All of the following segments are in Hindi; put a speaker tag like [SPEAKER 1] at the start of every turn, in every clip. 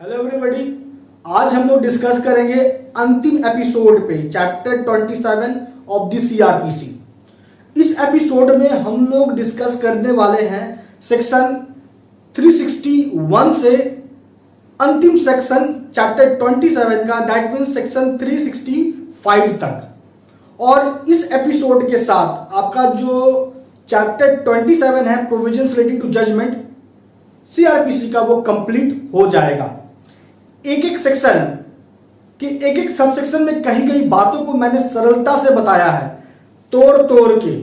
[SPEAKER 1] हेलो एवरीबॉडी, आज हम लोग डिस्कस करेंगे अंतिम एपिसोड पे चैप्टर 27 ऑफ द सीआरपीसी। इस एपिसोड में हम लोग डिस्कस करने वाले हैं सेक्शन 361 से अंतिम सेक्शन चैप्टर 27 का, दैट मीन्स सेक्शन 365 तक। और इस एपिसोड के साथ आपका जो चैप्टर 27 है provisions relating to judgment CrPC का, वो कंप्लीट हो जाएगा। एक एक सेक्शन के एक एक सब सेक्शन में कही गई बातों को मैंने सरलता से बताया है, तोड़ तोड़ के।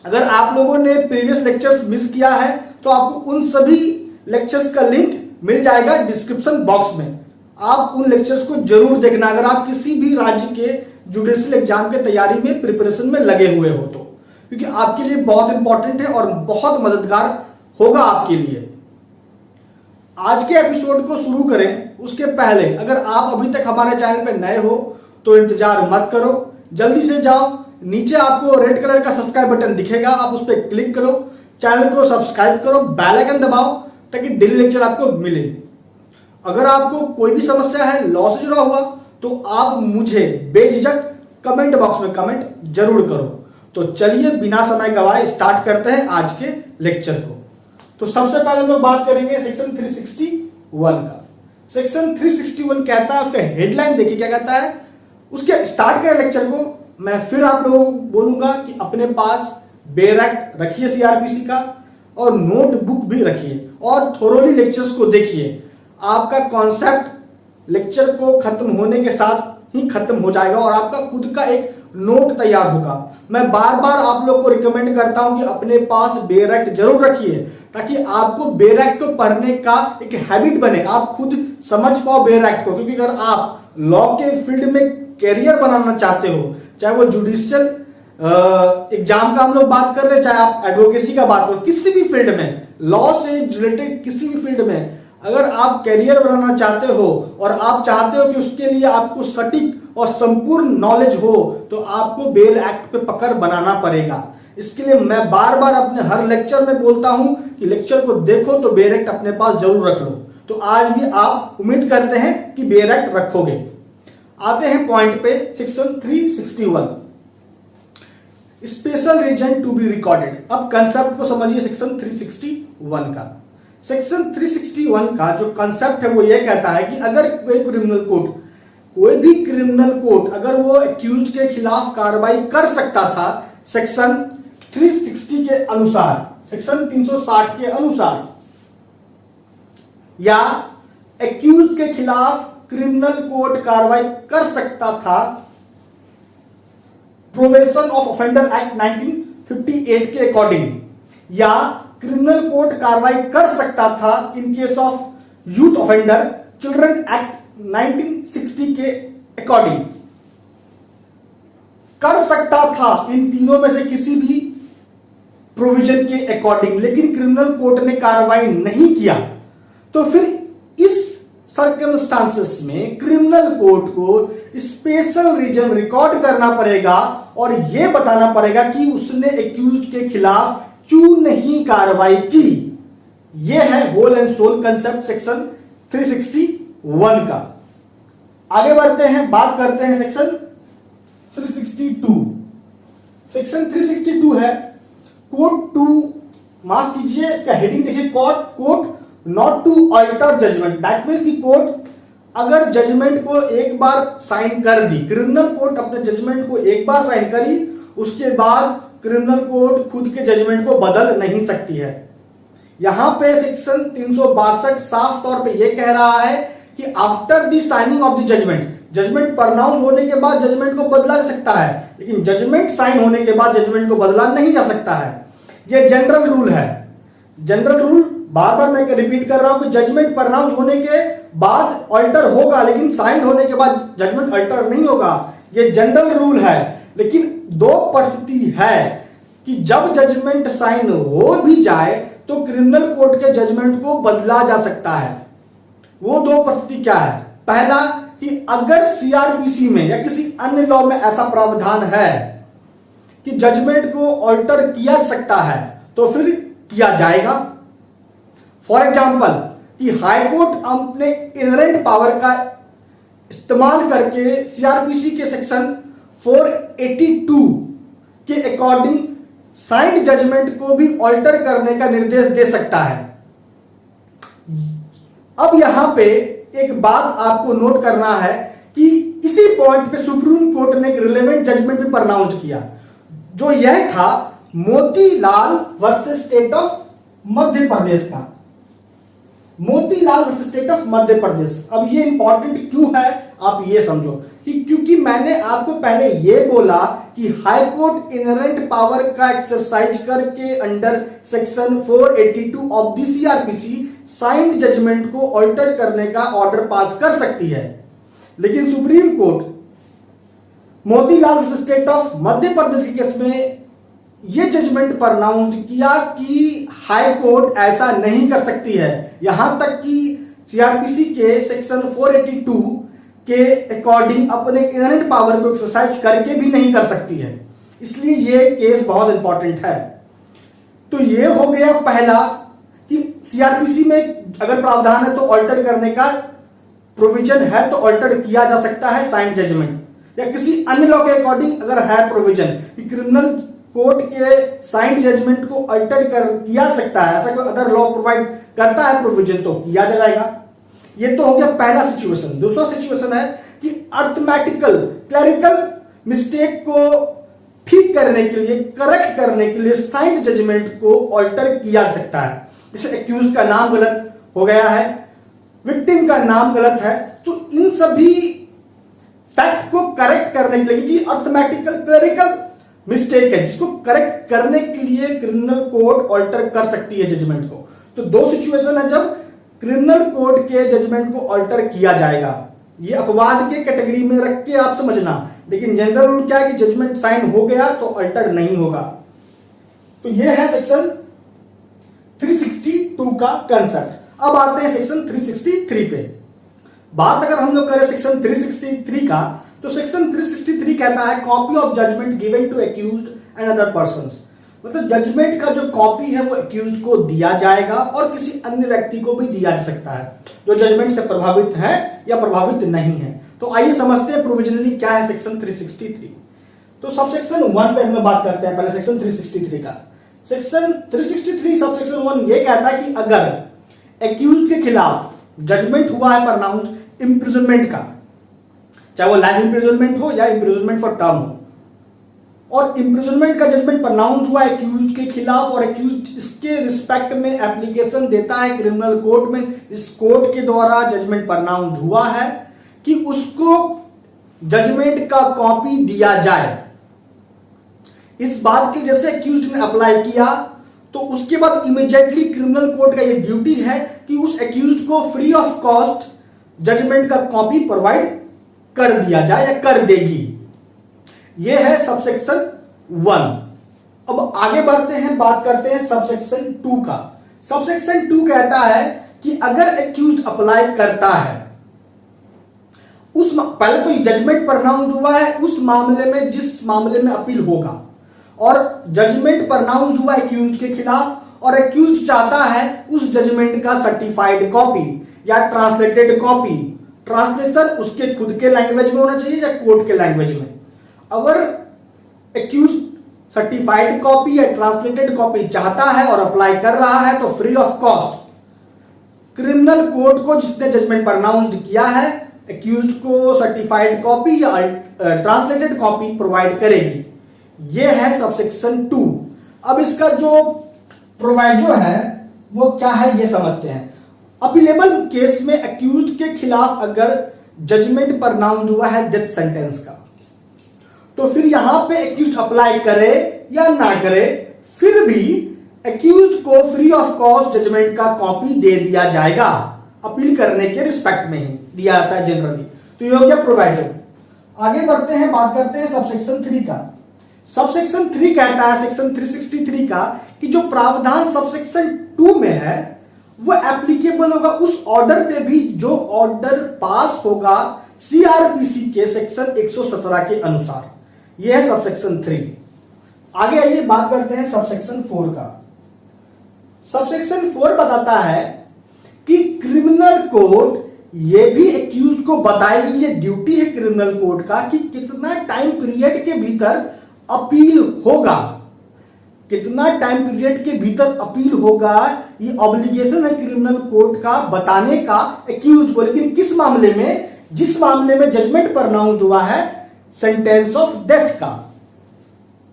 [SPEAKER 1] अगर आप लोगों ने प्रीवियस लेक्चर्स मिस किया है तो आपको उन सभी लेक्चर्स का लिंक मिल जाएगा डिस्क्रिप्शन बॉक्स में। आप उन लेक्चर्स को जरूर देखना अगर आप किसी भी राज्य के जुडिशियल एग्जाम के तैयारी में प्रिपरेशन में लगे हुए हो तो, क्योंकि आपके लिए बहुत इंपॉर्टेंट है और बहुत मददगार होगा आपके लिए। आज के एपिसोड को शुरू करें उसके पहले अगर आप अभी तक हमारे चैनल पर नए हो तो इंतजार मत करो, जल्दी से जाओ। नीचे आपको रेड कलर का सब्सक्राइब बटन दिखेगा, आप उस पर क्लिक करो, चैनल को सब्सक्राइब करो, बेल आइकन दबाओ ताकि डेली लेक्चर आपको मिले। अगर आपको कोई भी समस्या है लॉ से जुड़ा हुआ तो आप मुझे बेझिझक कमेंट बॉक्स में कमेंट जरूर करो। तो चलिए बिना समय गवाए स्टार्ट करते हैं आज के लेक्चर को। तो सबसे पहले हम लोग बात करेंगे सेक्शन 361 का। सेक्शन 361 कहता है, उसका हेडलाइन देखिए क्या कहता है। उसके स्टार्ट के लेक्चर को मैं फिर आप लोगों को बोलूंगा कि अपने पास बेयर एक्ट रखिए सीआरपीसी का और नोटबुक भी रखिए और थोरोली लेक्चर्स को देखिए। आपका कॉन्सेप्ट लेक्चर को खत्म होने के साथ ही खत्म हो जाएगा और आपका खुद का एक नोट तैयार होगा। मैं बार बार आप लोग को रिकमेंड करता हूं कि अपने पास बेयर एक्ट जरूर रखिए ताकि आपको बेयर एक्ट को पढ़ने का एक हैबिट बने, आप खुद समझ पाओ बेयर एक्ट को। क्योंकि अगर आप लॉ के फील्ड में कैरियर बनाना चाहते हो, चाहे वो जुडिशियल एग्जाम का हम लोग बात कर रहे हैं, चाहे आप एडवोकेसी का बात करो, किसी भी फील्ड में, लॉ से रिलेटेड किसी भी फील्ड में अगर आप कैरियर बनाना चाहते हो और आप चाहते हो कि उसके लिए आपको सटीक और संपूर्ण नॉलेज हो तो आपको बेयर एक्ट पे पकड़ बनाना पड़ेगा। इसके लिए मैं बार बार अपने हर लेक्चर में बोलता हूं कि लेक्चर को देखो तो बेयर एक्ट अपने पास जरूर रख लो। तो आज भी आप उम्मीद करते हैं कि बेयर एक्ट रखोगे। आते हैं पॉइंट पे, section 361 special reason to be recorded. अब कंसेप्ट को समझिए सेक्शन 361 का। सेक्शन 361 का जो कंसेप्ट है वो ये कहता है कि अगर कोई भी क्रिमिनल कोर्ट अगर वो एक्यूज्ड के खिलाफ कार्रवाई कर सकता था सेक्शन 360 के अनुसार, सेक्शन 360 के अनुसार, या एक्यूज्ड के खिलाफ क्रिमिनल कोर्ट कार्रवाई कर सकता था प्रोबेशन ऑफ ऑफेंडर एक्ट 1958 के अकॉर्डिंग, या क्रिमिनल कोर्ट कार्रवाई कर सकता था in case of youth offender children act 1960 के अकॉर्डिंग, कर सकता था इन तीनों में से किसी भी प्रोविजन के अकॉर्डिंग, लेकिन क्रिमिनल कोर्ट ने कार्रवाई नहीं किया। तो फिर इस सर्कमस्टांसेस में क्रिमिनल कोर्ट को स्पेशल रीजन रिकॉर्ड करना पड़ेगा और यह बताना पड़ेगा कि उसने एक्यूज्ड के खिलाफ क्यों नहीं कार्रवाई की। यह है whole and soul concept section 361 का। आगे बढ़ते हैं, बात करते हैं सेक्शन 362। सेक्शन 362 है कोर्ट टू, माफ कीजिए इसका हेडिंग देखिए, court not to alter judgment. That means कि कोर्ट अगर जजमेंट को एक बार साइन कर दी, क्रिमिनल कोर्ट अपने जजमेंट को एक बार साइन करी, उसके बाद क्रिमिनल कोर्ट खुद के जजमेंट को बदल नहीं सकती है। यहां पे सेक्शन 362 साफ तौर पे यह कह रहा है कि after the signing off the judgment pronounce होने के बाद जजमेंट को बदला जा सकता है, लेकिन जजमेंट साइन होने के बाद जजमेंट को बदला नहीं जा सकता है। यह जनरल रूल है। जनरल रूल बार बार मैं रिपीट कर रहा हूं कि जजमेंट प्रोनाउंस होने के बाद अल्टर होगा, लेकिन साइन होने के बाद जजमेंट अल्टर नहीं होगा। यह जनरल रूल है। लेकिन दो परिस्थिति है कि जब जजमेंट साइन हो भी जाए तो क्रिमिनल कोर्ट के जजमेंट को बदला जा सकता है। वो दो परिस्थिति क्या है? पहला कि अगर सीआरपीसी में या किसी अन्य लॉ में ऐसा प्रावधान है कि जजमेंट को अल्टर किया जा सकता है तो फिर किया जाएगा। फॉर एग्जाम्पल, कि हाईकोर्ट अपने इनहेरेंट पावर का इस्तेमाल करके सीआरपीसी के सेक्शन 482 के अकॉर्डिंग साइंड जजमेंट को भी ऑल्टर करने का निर्देश दे सकता है। अब यहां पे एक बात आपको नोट करना है कि इसी पॉइंट पे सुप्रीम कोर्ट ने एक रिलेवेंट जजमेंट भी प्रोनाउंस किया, जो यह था Motilal versus state of Madhya प्रदेश का। Motilal versus state of Madhya प्रदेश। अब ये इंपॉर्टेंट क्यों है आप ये समझो कि क्योंकि मैंने आपको पहले ये बोला कि हाई कोर्ट इनहेरेंट पावर का एक्सरसाइज करके under section 482 of the CrPC signed judgment को ऑल्टर करने का ऑर्डर पास कर सकती है। लेकिन supreme court Motilal versus state of Madhya Pradesh के केस में यह जजमेंट प्रोनाउंस किया कि हाई कोर्ट ऐसा नहीं कर सकती है, यहां तक कि सीआरपीसी के सेक्शन 482 के अकॉर्डिंग अपने इनहेरेंट पावर को एक्सरसाइज करके भी नहीं कर सकती है। इसलिए यह केस बहुत इंपॉर्टेंट है। तो यह हो गया पहला कि सीआरपीसी में अगर प्रावधान है तो ऑल्टर करने का प्रोविजन है तो ऑल्टर किया जा सकता है साइंड जजमेंट, या किसी अन्य लॉ के अकॉर्डिंग अगर है प्रोविजन कि क्रिमिनल कोर्ट के साइंड जजमेंट को अल्टर कर किया सकता है, ऐसा कोई अदर लॉ प्रोवाइड करता है प्रोविजन तो किया जाएगा। ये तो हो गया पहला सिचुएशन। दूसरा सिचुएशन है कि अर्थमेटिकल क्लरिकल मिस्टेक को ठीक करने के लिए, करेक्ट करने के लिए साइंड जजमेंट को अल्टर किया जा सकता है। जैसे एक्यूज का नाम गलत हो गया है, विक्टिम का नाम गलत है, तो इन सभी फैक्ट को करेक्ट करने के लिए, क्योंकि अर्थमेटिकल क्लरिकल मिस्टेक है जिसको करेक्ट करने के लिए क्रिमिनल कोर्ट ऑल्टर कर सकती है जजमेंट को। तो दो सिचुएशन है जब क्रिमिनल कोर्ट के जजमेंट को ऑल्टर किया जाएगा। ये अपवाद के कैटेगरी में रख के आप समझना, लेकिन जनरल रूल क्या है कि जजमेंट साइन हो गया तो ऑल्टर नहीं होगा। तो ये है सेक्शन 362 का कंसेप्ट। अब आते हैं सेक्शन 363 पे। बात अगर हम लोग करें सेक्शन 363 का, तो सेक्शन 363 कहता है copy of judgment given to accused and other persons. मतलब जजमेंट का जो कॉपी है वो एक्यूज्ड को दिया जाएगा और किसी अन्य व्यक्ति को भी दिया जा सकता है जो जजमेंट से प्रभावित है या प्रभावित नहीं है। तो आइए समझते हैं प्रोविजनली क्या है सेक्शन 363। तो सब सेक्शन 1 पे हम लोग बात करते हैं पहले सेक्शन 363 का। सेक्शन 363 सब सेक्शन 1 ये कहता है कि अगर एक्यूज के खिलाफ जजमेंट हुआ है प्रोनाउंस इंप्रिजनमेंट का, चाहे वो लाइफ इंप्रिजनमेंट हो या इंप्रिजनमेंट फॉर टर्म हो, और इंप्रिजनमेंट का जजमेंट प्रोनाउंस हुआ एक्यूज के खिलाफ और एक्यूज इसके रिस्पेक्ट में एप्लीकेशन देता है क्रिमिनल कोर्ट में, इस कोर्ट के द्वारा जजमेंट प्रोनाउंस हुआ है कि उसको जजमेंट का कॉपी दिया जाए। इस बात के जैसे एक्यूज ने अप्लाई किया तो उसके बाद इमीडिएटली क्रिमिनल कोर्ट का ये ड्यूटी है कि उस एक्यूज को फ्री ऑफ कॉस्ट जजमेंट का कॉपी प्रोवाइड कर दिया जाए या कर देगी। यह है सबसेक्शन 1। अब आगे बढ़ते हैं, बात करते हैं सबसेक्शन 2 का। सबसेक्शन 2 कहता है कि अगर एक्यूज अप्लाई करता है उस पहले तो जजमेंट प्रोनाउंस हुआ है उस मामले में जिस मामले में अपील होगा, और जजमेंट प्रोनाउंस हुआ एक्यूज के खिलाफ और एक्यूज चाहता है उस जजमेंट का सर्टिफाइड कॉपी या ट्रांसलेटेड कॉपी। ट्रांसलेशन उसके खुद के लैंग्वेज में होना चाहिए या कोर्ट के लैंग्वेज में। अगर एक्यूज सर्टिफाइड कॉपी या ट्रांसलेटेड कॉपी चाहता है और अप्लाई कर रहा है तो free of cost criminal court को जिसने जजमेंट प्रोनाउंस किया है एक्यूज को सर्टिफाइड कॉपी या ट्रांसलेटेड कॉपी प्रोवाइड करेगी। यह है सबसेक्शन 2। अब इसका जो प्रोवाइजो है वो क्या है ये समझते हैं। अपीलेबल केस में एक्यूज के खिलाफ अगर जजमेंट प्रोनाउंस हुआ है डेथ सेंटेंस का, तो फिर यहां पे एक्यूज अप्लाई करे या ना करे फिर भी एक्यूज को फ्री ऑफ कॉस्ट जजमेंट का कॉपी दे दिया जाएगा। अपील करने के रिस्पेक्ट में ही दिया जाता है जनरली। तो ये हो गया प्रोवाइजो। आगे बढ़ते हैं, बात करते हैं सबसेक्शन 3 का। सबसेक्शन 3 कहता है सेक्शन 363 का कि जो प्रावधान सबसेक्शन 2 में है वो एप्लीकेबल होगा उस ऑर्डर पे भी जो ऑर्डर पास होगा सीआरपीसी के सेक्शन 117 के अनुसार। यह है सबसेक्शन 3। आगे आइए बात करते हैं सबसेक्शन 4 का। सबसेक्शन 4 बताता है कि क्रिमिनल कोर्ट ये भी एक्यूज को बताएगी, ये ड्यूटी है क्रिमिनल कोर्ट का, कि कितना टाइम पीरियड के भीतर अपील होगा, कितना टाइम पीरियड के भीतर अपील होगा। ये ऑब्लिगेशन है क्रिमिनल कोर्ट का बताने का एक्यूज को। लेकिन किस मामले में? जिस मामले में जजमेंट प्रोनाउंस्ड हुआ है सेंटेंस ऑफ डेथ का।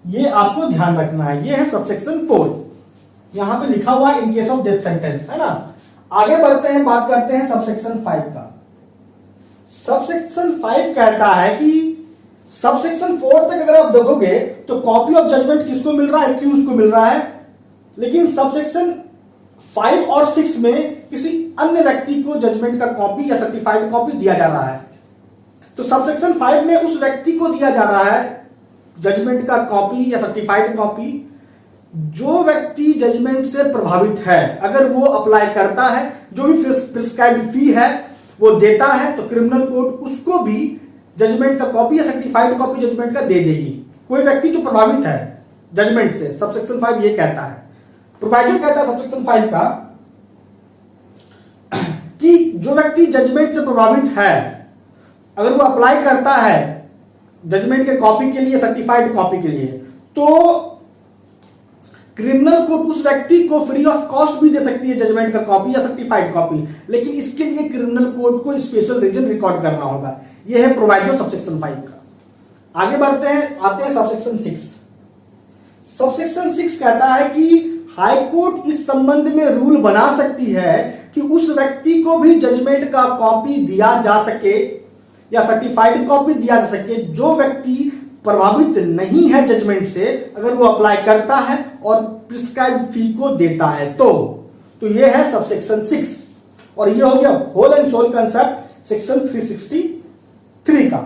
[SPEAKER 1] ये आपको ध्यान रखना है। ये है सबसेक्शन 4, यहां पे लिखा हुआ है in case of death sentence, है ना। आगे बढ़ते हैं, बात करते हैं सबसेक्शन 5 का। सबसेक्शन 5 कहता है कि सबसेक्शन 4 तक अगर आप देखोगे तो कॉपी ऑफ जजमेंट किसको मिल रहा है? एक्यूज को मिल रहा है। लेकिन सबसेक्शन 5 और 6 में किसी अन्य व्यक्ति को जजमेंट का कॉपी या सर्टिफाइड कॉपी दिया जा रहा है। तो सबसेक्शन 5 में उस व्यक्ति को दिया जा रहा है जजमेंट का कॉपी या सर्टिफाइड कॉपी जो व्यक्ति जजमेंट से प्रभावित है। अगर वो अप्लाई करता है, जो भी प्रिस्क्राइब्ड फी है वो देता है, तो क्रिमिनल कोर्ट उसको भी जजमेंट का कॉपी या सर्टिफाइड कॉपी जजमेंट का दे देगी। कोई व्यक्ति जो प्रभावित है जजमेंट से, सबसेक्शन 5 ये कहता है। प्रोवाइजर कहता है सबसेक्शन 5 का कि जो व्यक्ति जजमेंट से प्रभावित है, अगर वो अप्लाई करता है जजमेंट के कॉपी के लिए, सर्टिफाइड कॉपी के लिए, तो क्रिमिनल कोर्ट उस व्यक्ति को फ्री ऑफ कॉस्ट भी दे सकती है जजमेंट का कॉपी या सर्टिफाइड कॉपी। लेकिन इसके लिए क्रिमिनल कोर्ट को स्पेशल रीजन रिकॉर्ड करना होगा। यह है प्रोवाइजो सबसेक्शन 5 का। आगे बढ़ते हैं, आते हैं सबसेक्शन 6। सबसेक्शन 6 कहता है कि हाई कोर्ट इस संबंध में रूल बना सकती है कि उस व्यक्ति को भी जजमेंट का कॉपी दिया जा सके या सर्टिफाइड कॉपी दिया जा सके जो व्यक्ति प्रभावित नहीं है जजमेंट से, अगर वो अप्लाई करता है और प्रिस्क्राइब्ड फी को देता है तो ये है सबसेक्शन 6। और ये हो गया whole and soul concept section 363 का।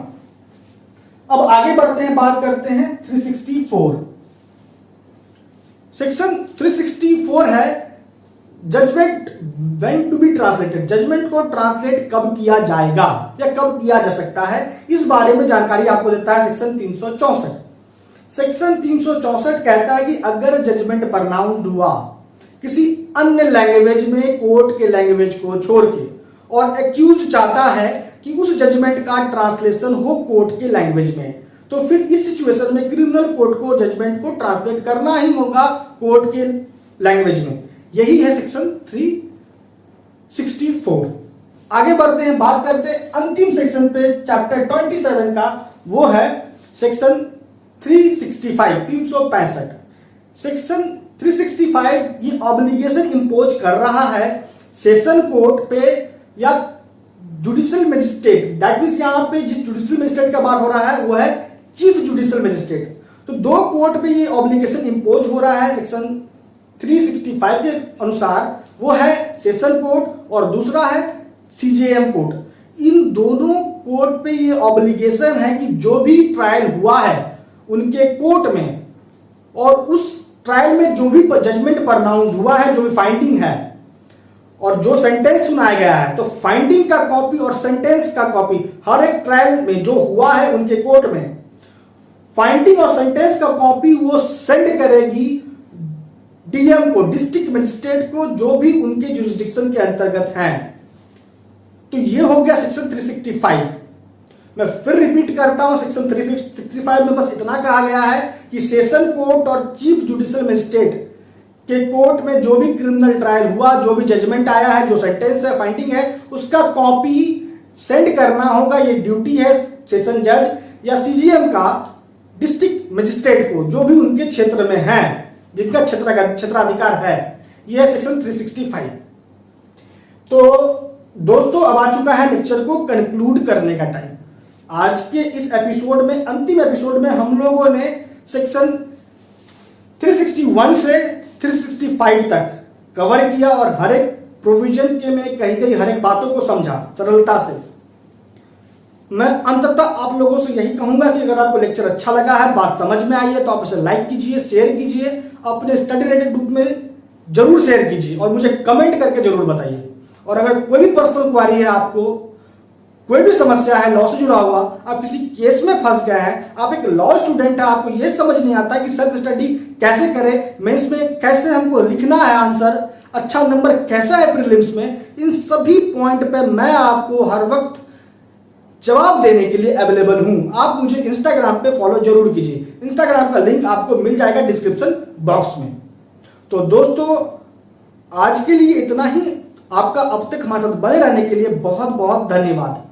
[SPEAKER 1] अब आगे बढ़ते हैं, बात करते हैं 364। सेक्शन 364 है judgment when to be translated. Judgment को ट्रांसलेट कब किया जाएगा या कब किया जा सकता है, इस बारे में जानकारी आपको देता है सेक्शन 364। सेक्शन 364 कहता है कि अगर जजमेंट प्रोनाउंस्ड हुआ किसी अन्य लैंग्वेज में, कोर्ट के लैंग्वेज को छोड़ के, और एक्यूज चाहता है कि उस जजमेंट का ट्रांसलेशन हो कोर्ट के लैंग्वेज में, तो फिर इस सिचुएशन में क्रिमिनल कोर्ट को जजमेंट को ट्रांसलेट करना ही होगा कोर्ट के लैंग्वेज में। यही है सेक्शन 364। आगे बढ़ते हैं, बात करते हैं अंतिम सेक्शन पे चैप्टर 27 का, वो है सेक्शन 365। सेक्शन 365 ये ऑब्लिगेशन इंपोज कर रहा है सेशन कोर्ट पे या जुडिशियल मजिस्ट्रेट। दैट मींस यहां पे जिस जुडिशियल मजिस्ट्रेट का बात हो रहा है वो है चीफ जुडिशियल मजिस्ट्रेट। तो दो कोर्ट पे ये ऑब्लिगेशन इंपोज हो रहा है सेक्शन 365 के अनुसार, वो है सेशन कोर्ट और दूसरा है सीजेएम कोर्ट। इन दोनों कोर्ट पे ये ऑब्लिगेशन है कि जो भी ट्रायल हुआ है उनके कोर्ट में, और उस ट्रायल में जो भी जजमेंट प्रोनाउंस हुआ है, जो भी फाइंडिंग है और जो सेंटेंस सुनाया गया है, तो फाइंडिंग का कॉपी और सेंटेंस का कॉपी हर एक ट्रायल में जो हुआ है उनके कोर्ट में, फाइंडिंग और सेंटेंस का कॉपी वो सेंड करेगी डीएम को, डिस्ट्रिक्ट मजिस्ट्रेट को, जो भी उनके जुरिस्डिक्शन के अंतर्गत हैं। तो ये हो गया सेक्शन 365। मैं फिर रिपीट करता हूं, सेक्शन 365 में बस इतना कहा गया है कि सेशन कोर्ट और चीफ जुडिशियल मजिस्ट्रेट के कोर्ट में जो भी क्रिमिनल ट्रायल हुआ, जो भी जजमेंट आया है, जो सेंटेंस है, फाइंडिंग है, उसका कॉपी सेंड करना होगा। ये ड्यूटी है सेशन जज या सीजीएम का डिस्ट्रिक्ट मजिस्ट्रेट को, जो भी उनके क्षेत्र में है, जिनका क्षेत्राधिकार है। यह है सेक्शन 365। तो दोस्तों अब आ चुका है लेक्चर को कंक्लूड करने का टाइम। आज के इस एपिसोड में, अंतिम एपिसोड में, हम लोगों ने सेक्शन 361 से 365 तक कवर किया और हर एक प्रोविजन के में कहीं हर एक बातों को समझा सरलता से। मैं अंततः आप लोगों से यही कहूंगा कि अगर आपको लेक्चर अच्छा लगा है, बात समझ में आई है, तो आप इसे लाइक कीजिए, शेयर कीजिए, अपने स्टडी रेटेड ग्रुप में जरूर शेयर कीजिए और मुझे कमेंट करके जरूर बताइए। और अगर कोई भी पर्सनल क्वारी है, आपको कोई भी समस्या है लॉ से जुड़ा हुआ, आप किसी केस में फंस गए हैं, आप एक लॉ स्टूडेंट है, आपको यह समझ नहीं आता कि सेल्फ स्टडी कैसे करें, मेंस में कैसे हमको लिखना है आंसर, अच्छा नंबर कैसा है प्रीलिम्स में, इन सभी पॉइंट पे मैं आपको हर वक्त जवाब देने के लिए अवेलेबल हूं। आप मुझे इंस्टाग्राम पे फॉलो जरूर कीजिए, इंस्टाग्राम का लिंक आपको मिल जाएगा डिस्क्रिप्शन बॉक्स में। तो दोस्तों आज के लिए इतना ही। आपका अब तक हमारे साथ बने रहने के लिए बहुत बहुत धन्यवाद।